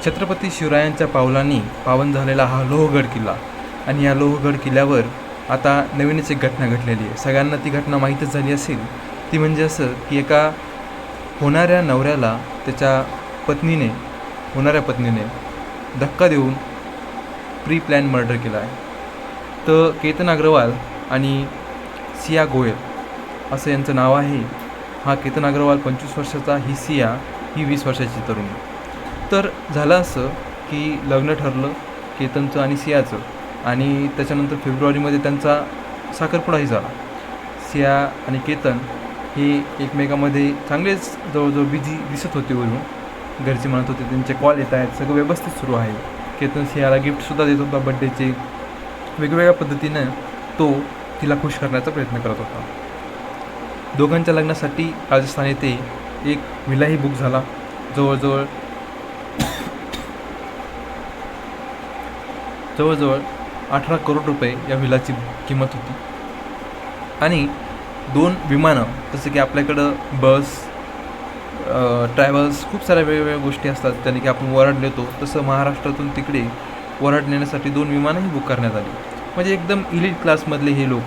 छत्रपती शिवरायांच्या पावलांनी पावन झालेला हा लोहगड किल्ला आणि या लोहगड किल्ल्यावर आता नवीनच एक घटना घडलेली आहे. सगळ्यांना ती घटना माहीतच झाली असेल. ती म्हणजे असं की एका होणाऱ्या नवऱ्याला त्याच्या होणाऱ्या पत्नीने धक्का देऊन प्री प्लॅन मर्डर केला आहे. तर केतन अग्रवाल आणि सिया गोयल असं यांचं नाव आहे. हा केतन अग्रवाल 25 वर्षाचा, ही सिया ही 20 वर्षाची तरुणी. तर झालं असं की लग्न ठरलं केतनचं आणि सियाचं, आणि त्याच्यानंतर फेब्रुवारीमध्ये त्यांचा साखरपुडाही झाला. सिया आणि केतन हे एकमेकामध्ये चांगलेच जवळजवळ बिझी दिसत होते. वरून घरचे म्हणत होते त्यांचे कॉल येत आहेत, सगळं व्यवस्थित सुरू आहे. केतन सियाला गिफ्टसुद्धा देत होता बड्डेचे. वेगवेगळ्या पद्धतीनं तो तिला खुश करण्याचा प्रयत्न करत होता. दोघांच्या लग्नासाठी राजस्थान येथे एक विलाही बुक झाला. जवळजवळ 18 करोड रुपये या विलाची किंमत होती. आणि 2 विमानं, जसं की आपल्याकडं बस, ट्रॅव्हल्स, खूप साऱ्या वेगवेगळ्या गोष्टी असतात त्याने की आपण वऱ्हाड नेतो, तसं महाराष्ट्रातून तिकडे वऱ्हाड नेण्यासाठी 2 विमानंही बुक करण्यात आली. म्हणजे एकदम इलीट क्लासमधले हे लोक.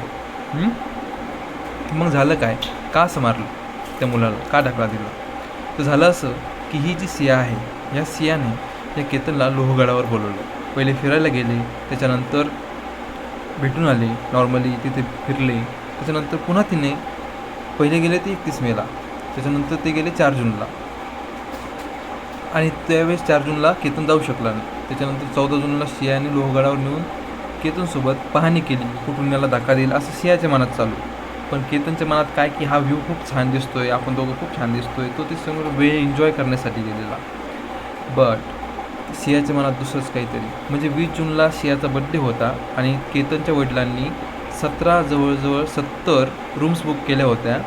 मग झालं काय, का असं मारलं त्या मुलाला, का ढकला दिला? तर झालं असं की ही जी सिया आहे, या सियाने या केतनला लोहगडावर बोलवलं. पहिले फिरायला गेले, त्याच्यानंतर भेटून आले, नॉर्मली तिथे फिरले. त्याच्यानंतर पुन्हा तिने पहिले गेले ते 31 मेला, त्याच्यानंतर ते गेले 4 जूनला. आणि त्यावेळेस 4 जूनला केतन जाऊ शकला नाही. त्याच्यानंतर 14 जूनला सियाने लोहगडावर नेऊन केतनसोबत पाहणी केली, कुठून याला धक्का देईल असं सियाच्या मनात चालू. पण केतनच्या मनात काय की हा व्ह्यू खूप छान दिसतोय, आपण दोघं खूप छान दिसतोय, तो ते समोर वेळ एन्जॉय करण्यासाठी गेलेला. बट सियाच्या मनात दुसरंच काहीतरी. म्हणजे 20 जूनला सियाचा बड्डे होता आणि केतनच्या वडिलांनी 70 रूम्स बुक केल्या होत्या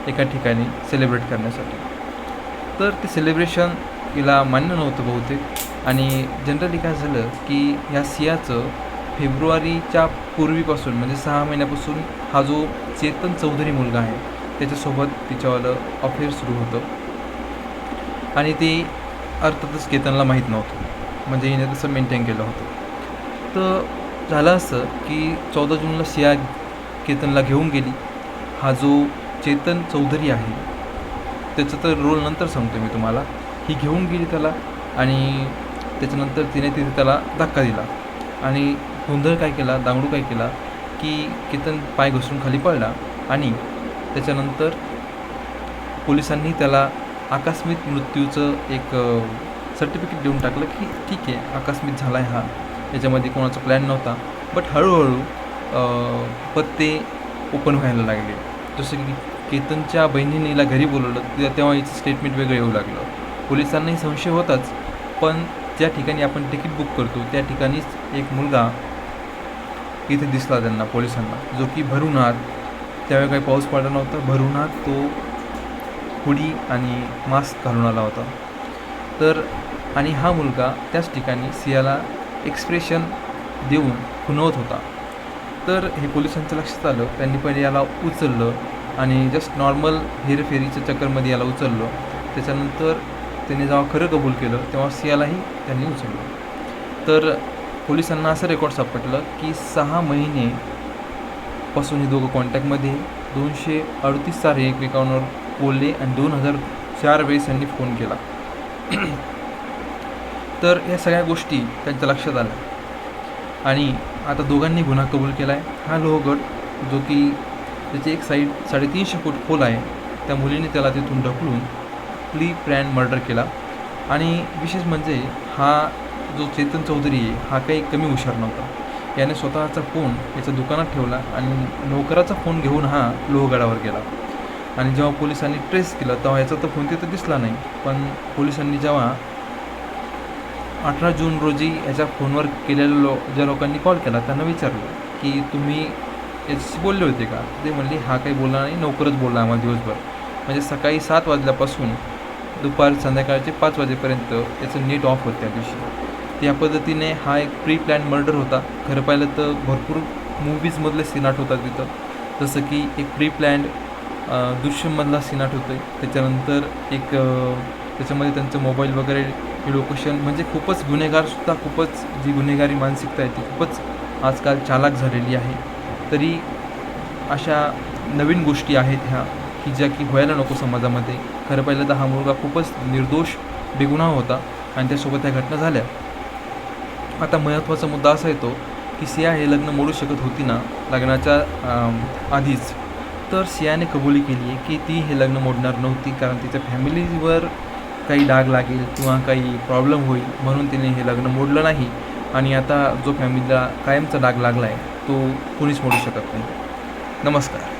एका ठिकाणी सेलिब्रेट करण्यासाठी. तर ते सेलिब्रेशन हिला मान्य नव्हतं बहुतेक. आणि जनरली काय झालं की ह्या सियाचं फेब्रुवारीच्या पूर्वीपासून, म्हणजे 6 महिन्यापासून हा जो चेतन चौधरी मुलगा आहे त्याच्यासोबत तिच्यावालं अफेअर सुरू होतं. आणि ते अर्थातच केतनला माहीत नव्हतं, म्हणजे हिने तसं मेंटेन केलं होतं. तर झालं असं की 14 जूनला सिया केतनला घेऊन गेली. हा जो चेतन चौधरी आहे त्याचं तर रोल नंतर सांगतो मी तुम्हाला. ही घेऊन गेली त्याला आणि त्याच्यानंतर तिने तिथे त्याला धक्का दिला. आणि गोंधळ काय केला, दांगडू काय केला की केतन पाय घसरून खाली पडला. आणि त्याच्यानंतर पोलिसांनी त्याला आकस्मिक मृत्यूचं एक सर्टिफिकेट देऊन टाकलं की ठीक आहे, आकस्मिक झाला आहे हा, याच्यामध्ये कोणाचा प्लॅन नव्हता. बट हळूहळू पत्ते ओपन व्हायला लागले. जसं की केतनच्या बहिणीने हिला घरी बोलवलं, तेव्हा हिचं स्टेटमेंट वेगळं येऊ लागलं. पोलिसांनाही संशय होताच. पण ज्या ठिकाणी आपण तिकीट बुक करतो त्या ठिकाणीच एक मुलगा इथे दिसला त्यांना, पोलिसांना, जो की भरूनात, त्यावेळी काही पाऊस पडला नव्हता, भरूनात तो हुडी आणि मास्क घालून आला होता. तर आणि हा मुलगा त्याच ठिकाणी सियाला एक्सप्रेशन देऊन खुणवत होता. तर हे पोलिसांच्या लक्षात आलं. त्यांनी पहिले याला उचललं आणि जस्ट नॉर्मल हेरफेरीच्या चक्करमध्ये याला उचललं. त्याच्यानंतर त्याने जेव्हा खरं कबूल केलं तेव्हा सियालाही त्यांनी उचललं. तर पोलिसांना असं रेकॉर्ड सापडलं की 6 महिनेपासून हे दोघं कॉन्टॅक्टमध्ये 238 सारे एकमेकांवर बोलले आणि 2004 वेळेस त्यांनी फोन केला. तर या सगळ्या गोष्टी त्यांच्या लक्षात आल्या आणि आता दोघांनी गुन्हा कबूल केला आहे. हा लोहगड, जो की त्याची एक साईड 350 फूट खोल आहे, त्या मुलीने त्याला तिथून ढकलून प्री प्लॅन मर्डर केला. आणि विशेष म्हणजे हा जो चेतन चौधरी आहे हा काही कमी हुशार नव्हता. याने स्वतःचा फोन याच्या दुकानात ठेवला आणि नोकराचा फोन घेऊन हा लोहगडावर गेला. आणि जेव्हा पोलिसांनी ट्रेस केलं तेव्हा याचा तर फोन तिथं दिसला नाही. पण पोलिसांनी जेव्हा 18 जून रोजी याच्या फोनवर केलेल्या ज्या लोकांनी कॉल केला त्यांना विचारलं की तुम्ही याच्याशी बोलले होते का? ते म्हणले हा काही बोलला नाही, नोकरच बोलला आम्हाला दिवसभर. म्हणजे सकाळी 7 वाजल्यापासून दुपार संध्याकाळचे 5 वाजेपर्यंत याचं नेट ऑफ होतं त्या दिवशी. त्या पद्धतीने हा एक प्री प्लॅन मर्डर होता. खरं पाहिलं तर भरपूर मूवीजमधले सीन आठवतात तिथं. जसं की एक प्री प्लॅन्ड दृश्यमधला सीन आठवतो आहे. त्याच्यानंतर एक त्याच्यामध्ये त्यांचं मोबाईल वगैरे ही लोकेशन म्हणजे खूपच गुन्हेगारसुद्धा खूपच जी गुन्हेगारी मानसिकता आहे ती खूपच आजकाल चालाक झालेली आहे. तरी अशा नवीन गोष्टी आहेत ह्या की ज्या की व्हायला नको समाजामध्ये. खरं पाहिलं तर हा मुलगा खूपच निर्दोष बेगुन्हा होता आणि त्यासोबत ह्या घटना झाल्या. आता महत्त्वाचा मुद्दा असा येतो की सिया हे लग्न मोडू शकत होती ना लग्नाच्या आधीच. तर सियाने कबुली केली आहे की ती हे लग्न मोडणार नव्हती, कारण तिच्या फॅमिलीवर काही डाग लागेल किंवा काही प्रॉब्लेम होईल म्हणून तिने हे लग्न मोडलं नाही. आणि आता जो फॅमिलीला कायमचा डाग लागला आहे तो कोणीच मोडू शकत नाही. नमस्कार.